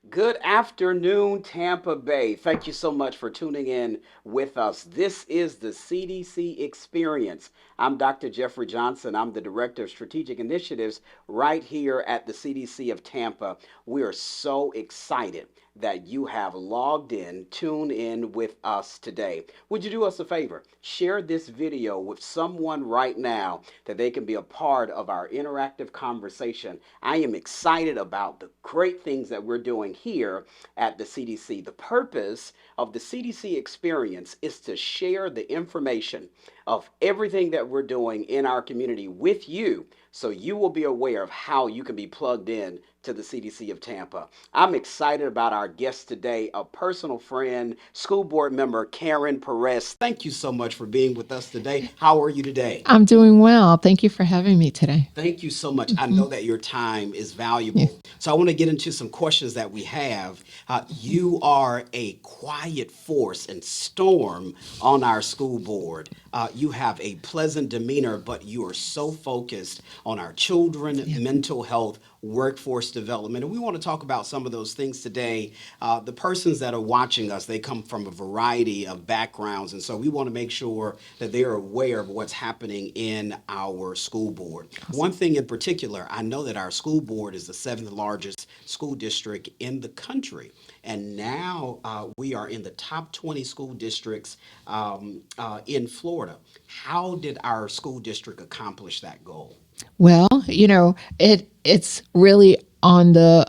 Good afternoon, Tampa Bay. Thank you so much for tuning in with us. This is the CDC Experience. I'm Dr. Jeffrey Johnson. I'm the Director of Strategic Initiatives right here at the CDC of Tampa. We are so excited that you have logged in, tuned in with us today. Would you do us a favor? Share this video with someone right now that they can be a part of our interactive conversation. I am excited about the great things that we're doing here at the CDC. The purpose of the CDC experience is to share the information of everything that we're doing in our community with you so you will be aware of how you can be plugged in to the CDC of Tampa. I'm excited about our guest today, a personal friend, school board member Karen Perez. Thank you so much for being with us today. How are you today? I'm doing well. Thank you for having me today. Thank you so much. I Hmm. know that your time is Yeah. valuable. So I want to get into some questions that we have. You are a quiet force and storm on our school board. You have a pleasant demeanor, but you are so focused on our children, Yeah. mental health, workforce development. And we want to talk about some of those things today. The persons that are watching us, they come from a variety of backgrounds. And so we want to make sure that they're aware of what's happening in our school board. One Awesome. thing in particular, I know that our school board is the seventh largest school district in the country. And now we are in the top 20 school districts in Florida. How did our school district accomplish that goal? Well, it's really on the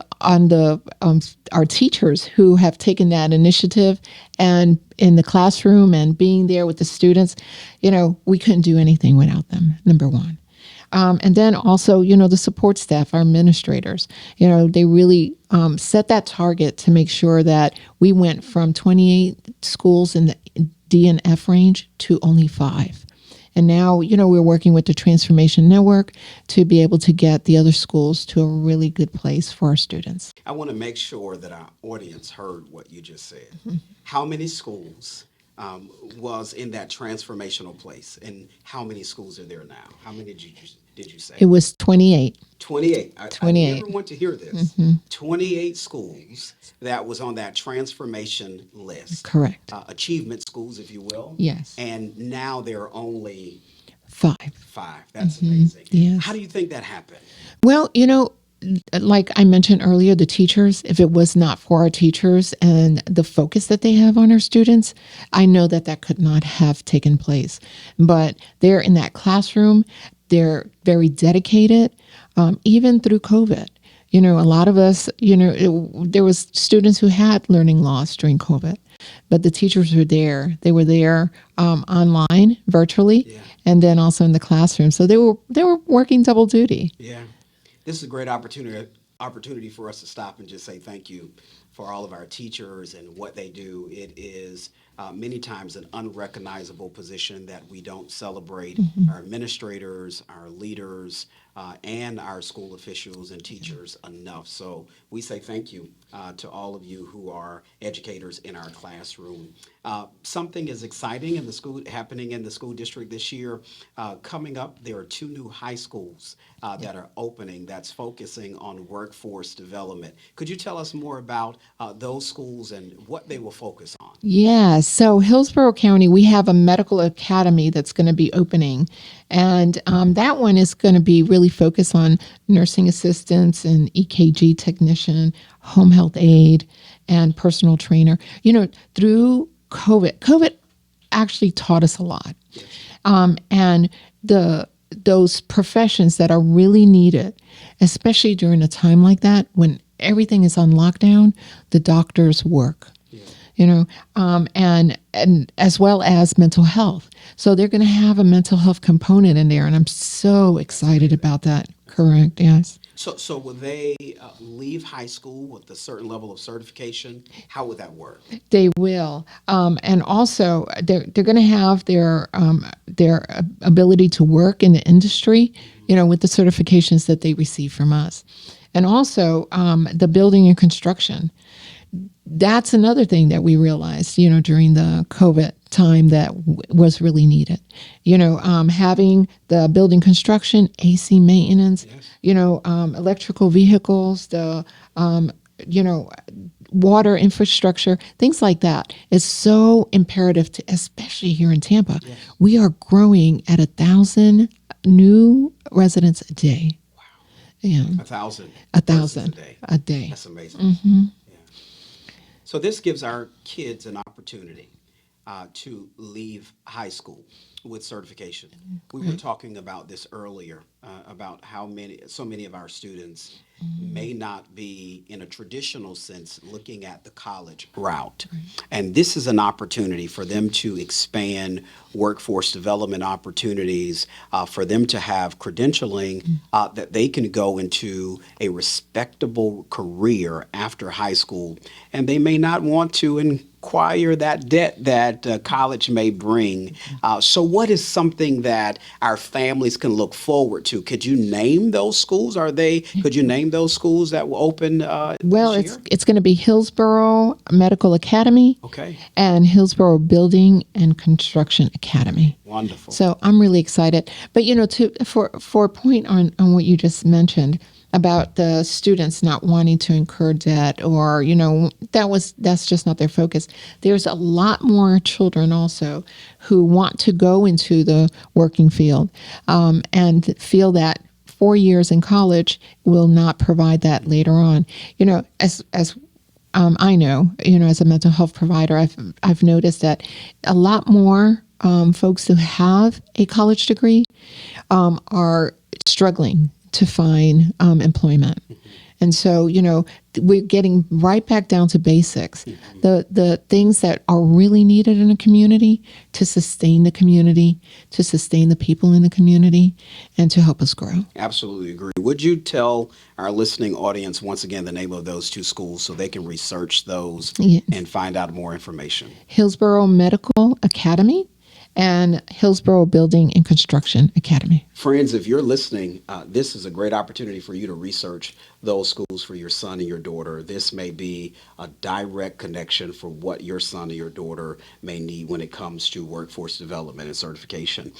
our teachers who have taken that initiative and in the classroom and being there with the students. We couldn't do anything without them. Number one. And then also, the support staff, our administrators, they really set that target to make sure that we went from 28 schools in the D and F range to only five. And now, we're working with the Transformation Network to be able to get the other schools to a really good place for our students. I want to make sure that our audience heard what you just said. How many schools was in that transformational place, and how many schools are there now? How many did you say? It was 28. 28. I 28. never want to hear this. Hmm. 28 schools that was on that transformation list, Correct. achievement schools, if you will. Yes. And now there are only Five. five. That's amazing. How Yes. do you think that happened? Well, like I mentioned earlier, the teachers, if it was not for our teachers and the focus that they have on our students, I know that that could not have taken place. But they're in that classroom, they're very dedicated, even through COVID. A lot of us, there was students who had learning loss during COVID, but the teachers were there. They were there online, virtually, Yeah. and then also in the classroom. So they were working double duty. Yeah. This is a great opportunity for us to stop and just say thank you for all of our teachers and what they do. It is many times an unrecognizable position that we don't celebrate our administrators, our leaders, and our school officials and teachers enough. So we say thank you to all of you who are educators in our classroom. Something is exciting in the school happening in the school district this year. Coming up, there are two new high schools that are opening that's focusing on workforce development. Could you tell us more about those schools and what they will focus on? Yeah, so Hillsborough County, we have a medical academy that's going to be opening. And that one is going to be really focused on nursing assistants and EKG technician, home health aide, and personal trainer. Through COVID actually taught us a lot. And those professions that are really needed, especially during a time like that when everything is on lockdown, the doctors work, Yeah. and as well as mental health. So they're going to have a mental health component in there, and I'm so excited about that. Correct. Yes. So will they leave high school with a certain level of certification? How would that work? They will, and also they're going to have their ability to work in the industry, with the certifications that they receive from us, and also the building and construction. That's another thing that we realized, during the COVID time that was really needed. Having the building construction, AC maintenance, Yes. electrical vehicles, the, you know, water infrastructure, things like that is so imperative, to, especially here in Tampa. Yes. We are growing at 1,000 new residents a day. Yeah, 1,000 a persons thousand a day. a day. That's amazing. Yeah. So this gives our kids an opportunity to leave high school with certification. We were talking about this earlier about how so many of our students may not be, in a traditional sense, looking at the college route. And this is an opportunity for them to expand workforce development opportunities, for them to have credentialing that they can go into a respectable career after high school. And they may not want to acquire that debt that college may bring. So what is something that our families can look forward to? Could you name those schools? Could you name those schools that will open Well, this year? it's going to be Hillsborough Medical Academy Okay, and Hillsborough Building and Construction Academy. wonderful. So I'm really excited. But for a point on what you just mentioned about the students not wanting to incur debt, or that's just not their focus. There's a lot more children also who want to go into the working field and feel that 4 years in college will not provide that later on. As I know, as a mental health provider, I've noticed that a lot more folks who have a college degree are struggling to find employment. And so, we're getting right back down to basics, the things that are really needed in a community to sustain the community, to sustain the people in the community, and to help us grow. Absolutely agree. Would you tell our listening audience once again the name of those two schools so they can research those Yes. and find out more information? Hillsborough Medical Academy and Hillsborough Building and Construction Academy. Friends, if you're listening, this is a great opportunity for you to research those schools for your son and your daughter. This may be a direct connection for what your son or your daughter may need when it comes to workforce development and certification.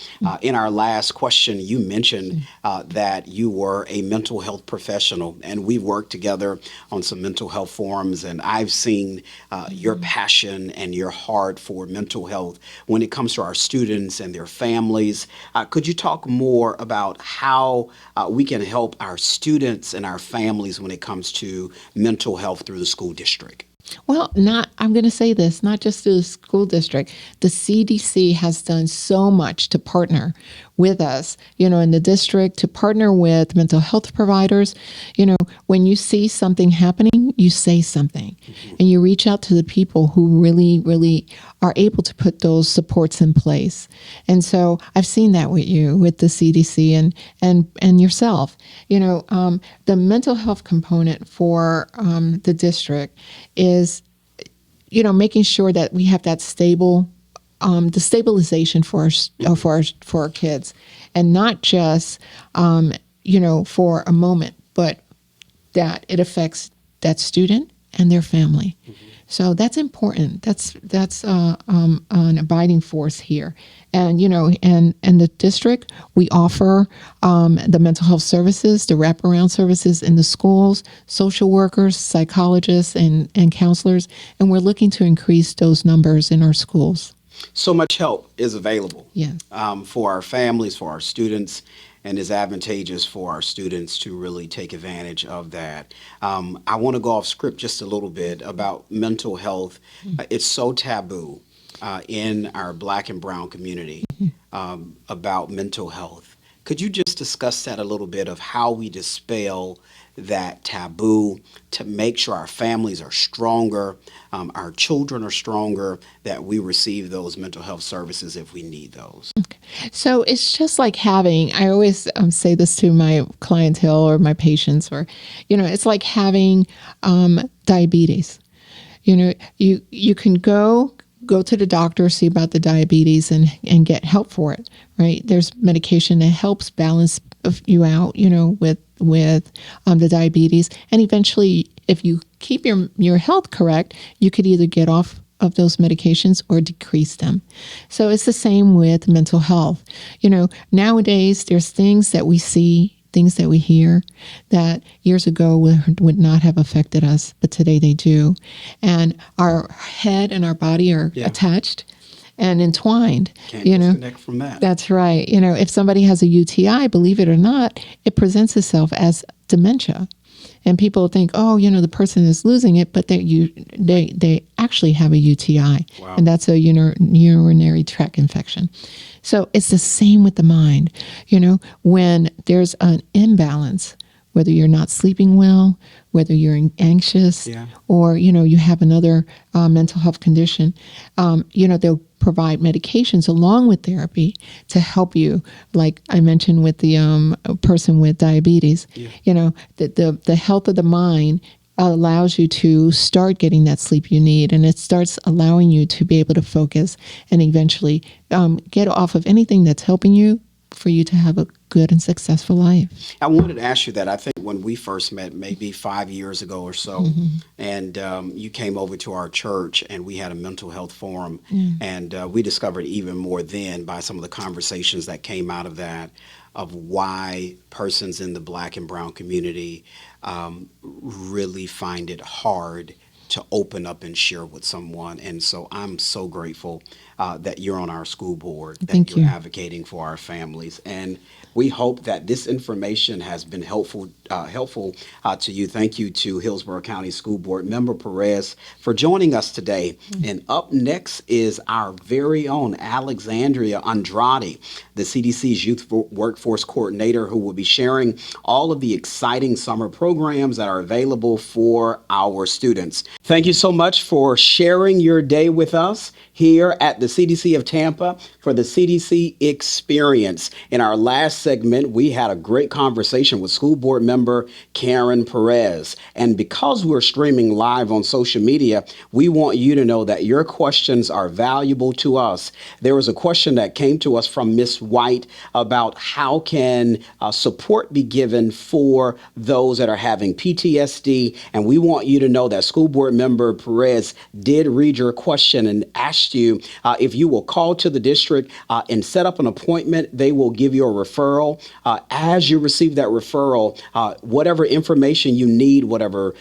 In our last question, you mentioned that you were a mental health professional, and we've worked together on some mental health forums, and I've seen your passion and your heart for mental health when it comes to our students and their families. Could you talk more about how we can help our students and our families when it comes to mental health through the school district? Well, I'm going to say this, not just the school district. The CDC has done so much to partner with us, in the district, to partner with mental health providers. When you see something happening, you say something, and you reach out to the people who really, really are able to put those supports in place. And so I've seen that with you, with the CDC and yourself. The mental health component for the district is, making sure that we have that stable, the stabilization for our kids, and not just, for a moment, but that it affects that student and their family. So that's important. That's an abiding force here. And the district, we offer the mental health services, the wraparound services in the schools, social workers, psychologists, and counselors, and we're looking to increase those numbers in our schools. So much help is available Yeah. For our families, for our students, and is advantageous for our students to really take advantage of that. I want to go off script just a little bit about mental health. It's so taboo in our Black and brown community about mental health. Could you just discuss that a little bit of how we dispel that taboo to make sure our families are stronger, our children are stronger, that we receive those mental health services if we need those? So it's just like having, I always say this to my clientele or my patients, or, it's like having diabetes. You can go to the doctor, see about the diabetes and get help for it, right? There's medication that helps balance you out, with the diabetes. And eventually, if you keep your health correct, you could either get off of those medications or decrease them. So it's the same with mental health. Nowadays, there's things that we see things that we hear that years ago would not have affected us, but today they do. And our head and our body are attached and entwined. Can't disconnect from that. That's right. If somebody has a UTI, believe it or not, it presents itself as dementia. And people think, oh, the person is losing it, but they actually have a UTI. Wow. And that's a urinary tract infection. So it's the same with the mind. When there's an imbalance, whether you're not sleeping well, whether you're anxious, or, you have another mental health condition, they'll provide medications along with therapy to help you. Like I mentioned with the person with diabetes, the health of the mind allows you to start getting that sleep you need, and it starts allowing you to be able to focus and eventually get off of anything that's helping you for you to have a good and successful life. I wanted to ask you that. I think when we first met, maybe 5 years ago or so, and you came over to our church and we had a mental health forum, and we discovered even more then by some of the conversations that came out of that, of why persons in the Black and brown community really find it hard to open up and share with someone. And so I'm so grateful that you're on our school board, that you're advocating for our families. And we hope that this information has been helpful to you. Thank you to Hillsborough County School Board Member Perez for joining us today. And up next is our very own Alexandria Andrade, the CDC's Youth Workforce Coordinator, who will be sharing all of the exciting summer programs that are available for our students. Thank you so much for sharing your day with us here at the CDC of Tampa for the CDC Experience. In our last segment, we had a great conversation with school board member Karen Perez. And because we're streaming live on social media, we want you to know that your questions are valuable to us. There was a question that came to us from Miss White about how can support be given for those that are having PTSD. And we want you to know that school board member Perez did read your question and asked you if you will call to the district and set up an appointment. They will give you a referral. As you receive that referral, whatever information you need, whatever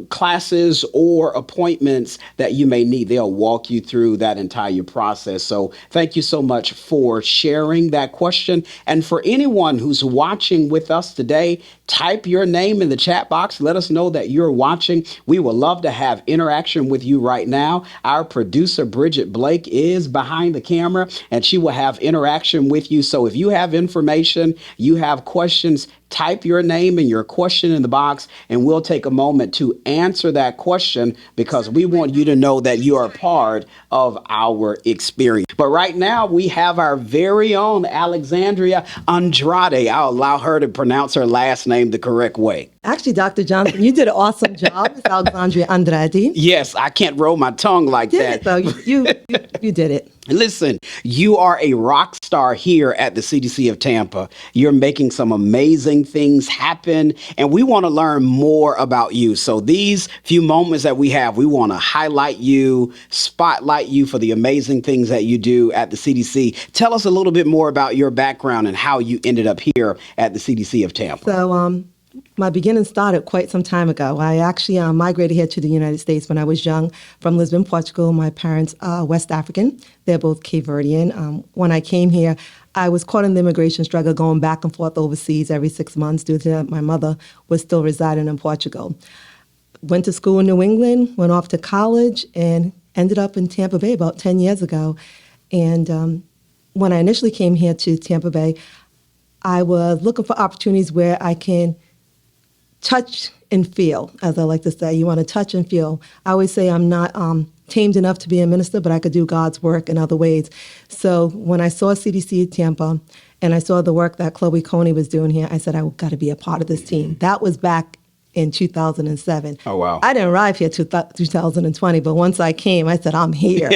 classes or appointments that you may need, they'll walk you through that entire process. So thank you so much for sharing that question. And for anyone who's watching with us today, type your name in the chat box. Let us know that you're watching. We would love to have interaction with you right now. Our producer, Bridget Blake, is behind the camera, and she will have interaction with you. So if you have information, you have questions, type your name and your question in the box, and we'll take a moment to answer that question because we want you to know that you are part of our experience. But right now, we have our very own Alexandria Andrade. I'll allow her to pronounce her last name the correct way. Actually, Dr. Johnson, you did an awesome job. It's Alexandria Andrade. Yes, I can't roll my tongue like that. So you did it. Listen, you are a rock star here at the CDC of Tampa. You're making some amazing things happen, and we want to learn more about you. So these few moments that we have, we want to highlight you, spotlight you for the amazing things that you do at the CDC. Tell us a little bit more about your background and how you ended up here at the CDC of Tampa. So my beginning started quite some time ago. I actually migrated here to the United States when I was young from Lisbon, Portugal. My parents are West African. They're both Cape Verdean. When I came here, I was caught in the immigration struggle going back and forth overseas every 6 months due to my mother was still residing in Portugal. Went to school in New England, went off to college, and ended up in Tampa Bay about 10 years ago. And when I initially came here to Tampa Bay, I was looking for opportunities where I can touch and feel, as I like to say. You want to touch and feel. I always say I'm not tamed enough to be a minister, but I could do God's work in other ways. So when I saw CDC Tampa and I saw the work that Chloe Coney was doing here, I said, I've got to be a part of this team. That was back in 2007. Oh, wow. I didn't arrive here till 2020, but once I came, I said, I'm here.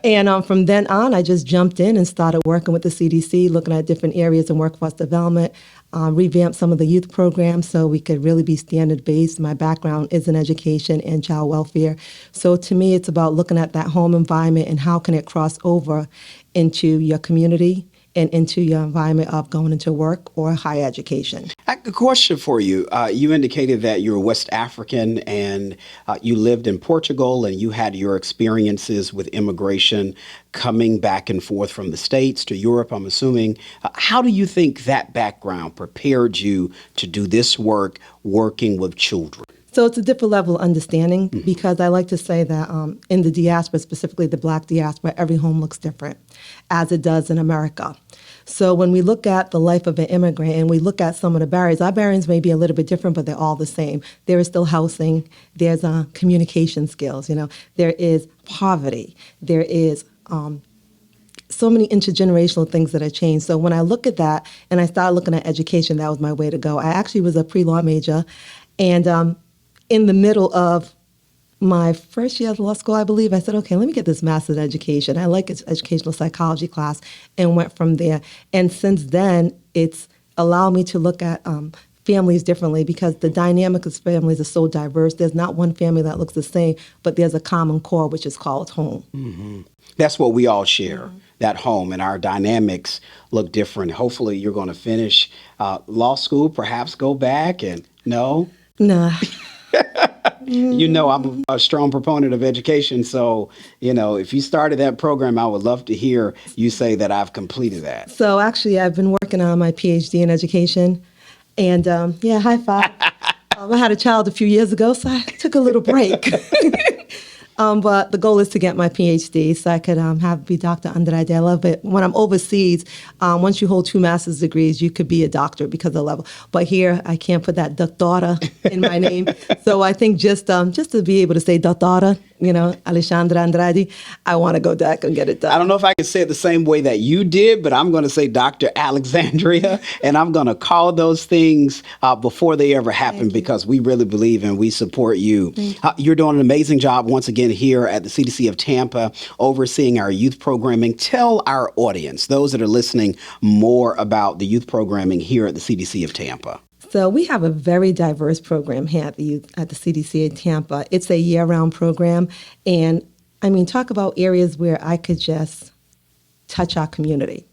And from then on, I just jumped in and started working with the CDC, looking at different areas in workforce development, revamped some of the youth programs so we could really be standard-based. My background is in education and child welfare. So to me, it's about looking at that home environment and how can it cross over into your community and into your environment of going into work or higher education. I have a question for you. You indicated that you're West African and you lived in Portugal and you had your experiences with immigration coming back and forth from the States to Europe, I'm assuming. How do you think that background prepared you to do this work, working with children? So it's a different level of understanding because I like to say that in the diaspora, specifically the Black diaspora, every home looks different, as it does in America. So when we look at the life of an immigrant and we look at some of the barriers, our barriers may be a little bit different, but they're all the same. There is still housing. There's communication skills. There is poverty. There is so many intergenerational things that have changed. So when I look at that and I started looking at education, that was my way to go. I actually was a pre-law major, and in the middle of my first year of law school, I believe, I said, okay, let me get this master's in education. I like its educational psychology class and went from there. And since then, it's allowed me to look at families differently because the dynamic of families is so diverse. There's not one family that looks the same, but there's a common core, which is called home. Mm-hmm. That's what we all share, that home, and our dynamics look different. Hopefully you're going to finish law school, perhaps go back and no? Nah. I'm a strong proponent of education. So, if you started that program, I would love to hear you say that I've completed that. So actually, I've been working on my PhD in education. And high five. I had a child a few years ago, so I took a little break. But the goal is to get my PhD so I could be Dr. Andrade. I love it. When I'm overseas, once you hold 2 master's degrees, you could be a doctor because of the level. But here, I can't put that doctora in my name. So I think just to be able to say doctora, Alexandra Andrade, I want to go back and get it done. I don't know if I can say it the same way that you did, but I'm going to say Dr. Alexandria, and I'm going to call those things before they ever happen because we really believe and we support you. You're doing an amazing job once again here at the CDC of Tampa, overseeing our youth programming. Tell our audience, those that are listening, more about the youth programming here at the CDC of Tampa. So we have a very diverse program here at the CDC in Tampa. It's a year-round program. And, talk about areas where I could just touch our community.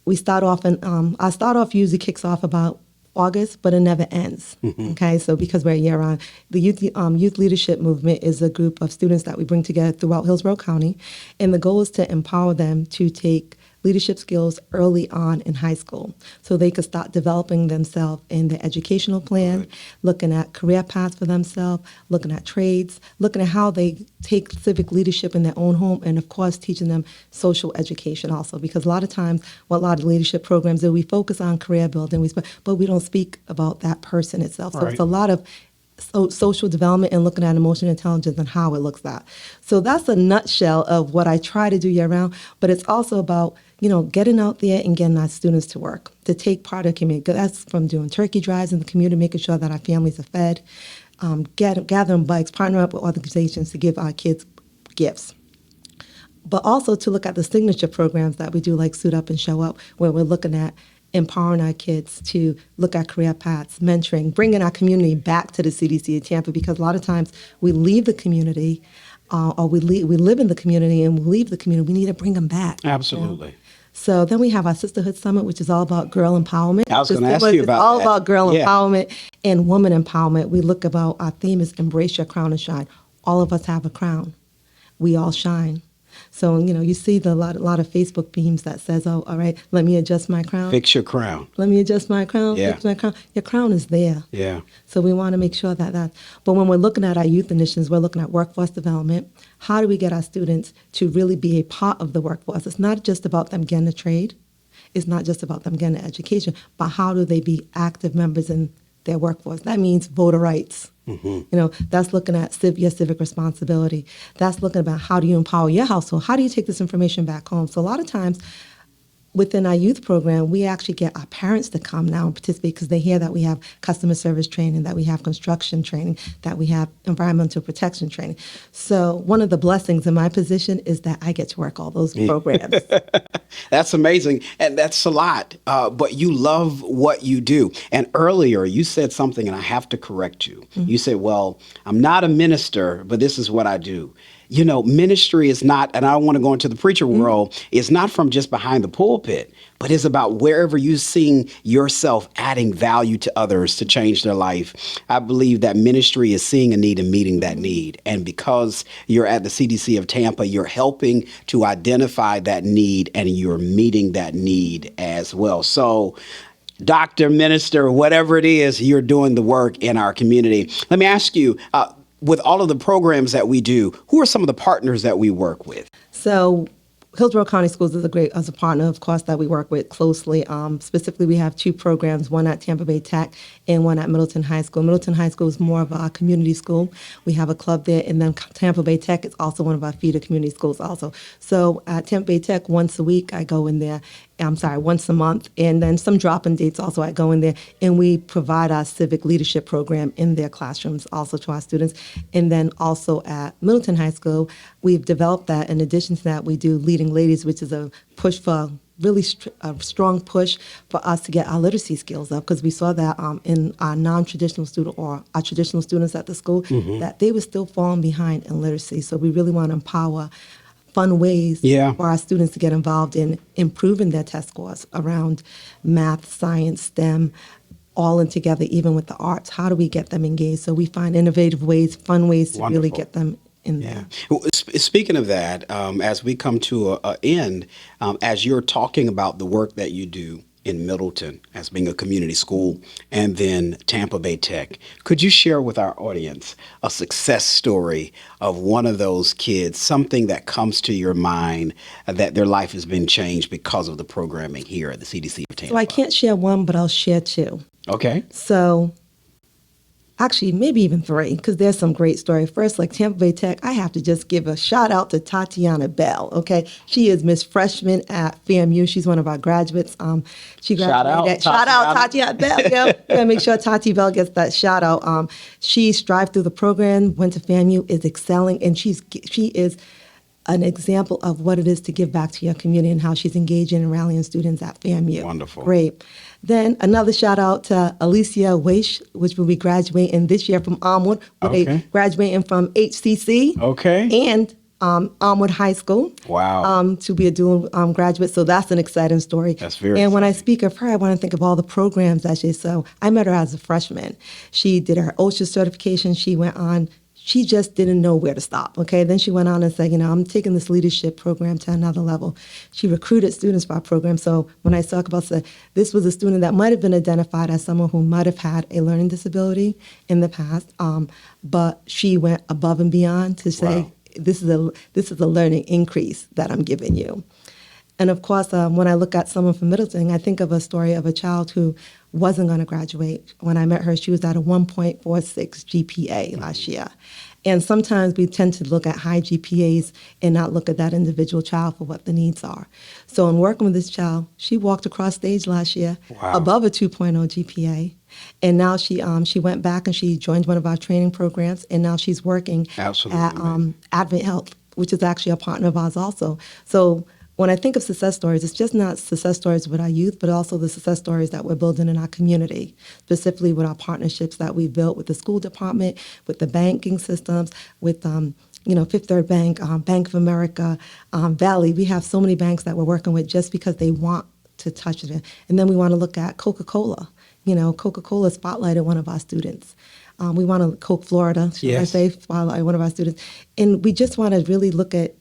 We start off, our start off usually kicks off about August, but it never ends. Okay, so because we're year-round. The Youth Leadership Movement is a group of students that we bring together throughout Hillsborough County. And the goal is to empower them to take leadership skills early on in high school so they could start developing themselves in the educational plan, looking at career paths for themselves, looking at trades, looking at how they take civic leadership in their own home, and of course teaching them social education also, because a lot of times what a lot of leadership programs do, we focus on career building, but we don't speak about that person itself. So it's a lot of social development and looking at emotional intelligence and how it looks at. So that's a nutshell of what I try to do year round, but it's also about getting out there and getting our students to work, to take part of the community. That's from doing turkey drives in the community, making sure that our families are fed, gathering bikes, partnering up with organizations to give our kids gifts. But also to look at the signature programs that we do, like Suit Up and Show Up, where we're looking at empowering our kids to look at career paths, mentoring, bringing our community back to the CDC in Tampa, because a lot of times we leave the community or we live in the community and we leave the community. We need to bring them back. Absolutely. So then we have our Sisterhood Summit, which is all about girl empowerment. I was going to ask you about It's all that. about girl empowerment and woman empowerment. We look about, our theme is embrace your crown and shine. All of us have a crown. We all shine. So, you see a lot of Facebook memes that says, oh, all right, let me adjust my crown. Fix your crown. Let me adjust my crown. Yeah. Fix my crown. Your crown is there. Yeah. So we want to make sure that. But when we're looking at our youth initiatives, we're looking at workforce development. How do we get our students to really be a part of the workforce? It's not just about them getting a trade. It's not just about them getting an education, but how do they be active members in their workforce? That means voter rights. That's looking at your civic responsibility. That's looking about how do you empower your household? How do you take this information back home? So a lot of times within our youth program, we actually get our parents to come now and participate because they hear that we have customer service training, that we have construction training, that we have environmental protection training. So one of the blessings in my position is that I get to work all those programs. That's amazing. And that's a lot. But you love what you do. And earlier you said something, and I have to correct you. You said, well, I'm not a minister, but this is what I do. ministry is not, and I don't want to go into the preacher world, it's not from just behind the pulpit, but it's about wherever you seeing yourself adding value to others to change their life. I believe that ministry is seeing a need and meeting that need. And because you're at the CDC of Tampa, you're helping to identify that need and you're meeting that need as well. So, doctor, minister, whatever it is, you're doing the work in our community. Let me ask you, with all of the programs that we do, who are some of the partners that we work with? So Hillsborough County Schools is as a partner, of course, that we work with closely. Specifically, we have two programs, one at Tampa Bay Tech and one at Middleton High School. Middleton High School is more of a community school. We have a club there, and then Tampa Bay Tech is also one of our feeder community schools also. So at Tampa Bay Tech, once a week, I go in there. Once a month, and then some drop-in dates also I go in there, and we provide our civic leadership program in their classrooms also to our students. And then also at Middleton High School, we've developed that. In addition to that, we do Leading Ladies, which is a push for really a strong push for us to get our literacy skills up, because we saw that in our non-traditional student or our traditional students at the school, that they were still falling behind in literacy. So we really want to empower fun ways for our students to get involved in improving their test scores around math, science, STEM, all in together, even with the arts. How do we get them engaged? So we find innovative ways, fun ways to really get them in there. Well, speaking of that, as we come to an end, as you're talking about the work that you do in Middleton as being a community school, and then Tampa Bay Tech, could you share with our audience a success story of one of those kids, something that comes to your mind that their life has been changed because of the programming here at the CDC of Tampa? So I can't share one, but I'll share two. Okay. So actually, maybe even three, because there's some great story. First, like Tampa Bay Tech, I have to just give a shout out to Tatiana Bell, okay? She is Miss Freshman at FAMU. She's one of our graduates. She graduated. Shout out Tatiana Bell. Yeah, gotta make sure Tati Bell gets that shout out. She strived through the program, went to FAMU, is excelling, and she is an example of what it is to give back to your community and how she's engaging and rallying students at FAMU. Wonderful. Great. Then another shout out to Alicia Weish, which will be graduating this year from Armwood, graduating from HCC and Armwood High School. Wow. To be a dual graduate. So that's an exciting story. That's very And when I exciting. speak of her, I want to think of all the programs that she, so I met her as a freshman. She did her OSHA certification. She went on. She just didn't know where to stop, okay? Then she went on and said, I'm taking this leadership program to another level. She recruited students for our program. So when I talk about, this was a student that might have been identified as someone who might have had a learning disability in the past, but she went above and beyond to say, this is a learning increase that I'm giving you. And of course, when I look at someone from Middleton, I think of a story of a child who wasn't going to graduate. When I met her, she was at a 1.46 GPA last year. And sometimes we tend to look at high GPAs and not look at that individual child for what the needs are. So in working with this child, she walked across stage last year above a 2.0 GPA. And now she went back and she joined one of our training programs, and now she's working at Advent Health, which is actually a partner of ours also. So when I think of success stories, it's just not success stories with our youth, but also the success stories that we're building in our community, specifically with our partnerships that we've built with the school department, with the banking systems, with Fifth Third Bank, Bank of America, Valley. We have so many banks that we're working with just because they want to touch it. And then we want to look at Coca-Cola. Coca-Cola spotlighted one of our students. We want to Coke Florida, should I say, spotlight one of our students. And we just want to really look at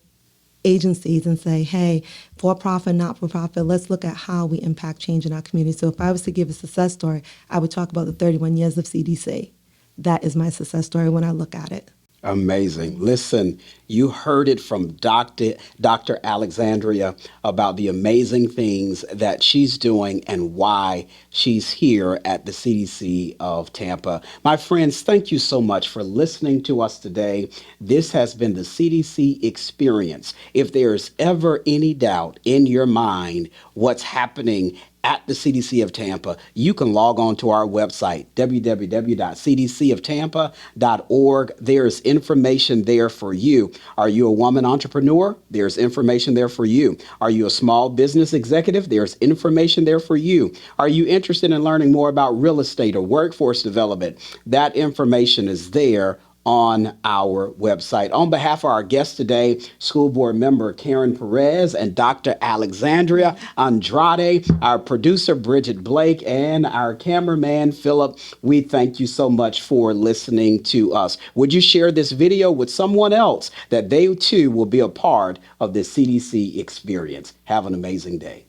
agencies and say, hey, for-profit, not-for-profit, let's look at how we impact change in our community. So if I was to give a success story, I would talk about the 31 years of CDC. That is my success story when I look at it. Amazing. Listen, you heard it from Dr. Alexandria about the amazing things that she's doing and why she's here at the CDC of Tampa. My friends, thank you so much for listening to us today. This has been the CDC Experience. If there's ever any doubt in your mind what's happening at the CDC of Tampa, you can log on to our website, www.cdcoftampa.org. There's information there for you. Are you a woman entrepreneur? There's information there for you. Are you a small business executive? There's information there for you. Are you interested in learning more about real estate or workforce development? That information is there on our website. On behalf of our guests today, School Board Member Karen Perez and Dr. Alexandria Andrade, our producer Bridget Blake, and our cameraman Philip, we thank you so much for listening to us. Would you share this video with someone else that they too will be a part of the CDC experience? Have an amazing day.